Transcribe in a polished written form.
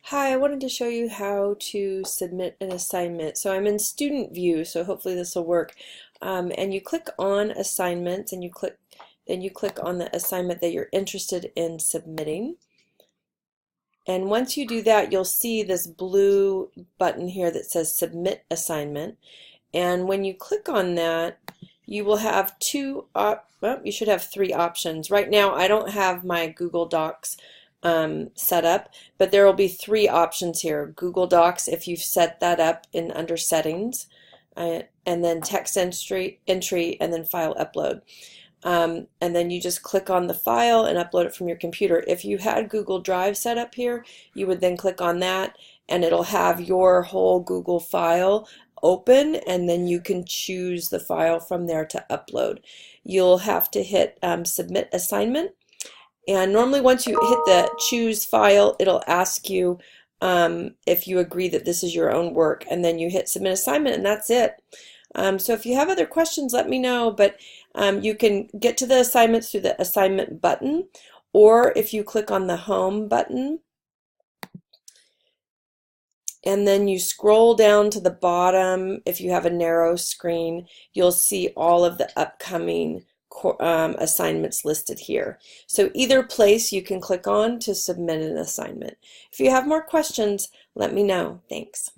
Hi, I wanted to show you how to submit an assignment. So I'm in student view, so hopefully this will work. And you click on assignments and then you click on the assignment that you're interested in submitting. And once you do that, you'll see this blue button here that says submit assignment. And when you click on that, you will have you should have three options. Right now, I don't have my Google Docs set up, but there will be three options here. Google Docs, if you've set that up in under settings, and then text entry, and then file upload. And then you just click on the file and upload it from your computer. If you had Google Drive set up here, you would then click on that and it'll have your whole Google file open, and then you can choose the file from there to upload. You'll have to hit submit assignment, and normally once you hit the choose file, it'll ask you if you agree that this is your own work, and then you hit submit assignment, and that's it. So if you have other questions, let me know, but you can get to the assignments through the assignment button, or if you click on the home button and then you scroll down to the bottom. If you have a narrow screen, you'll see all of the upcoming assignments listed here. So either place you can click on to submit an assignment. If you have more questions, let me know. Thanks.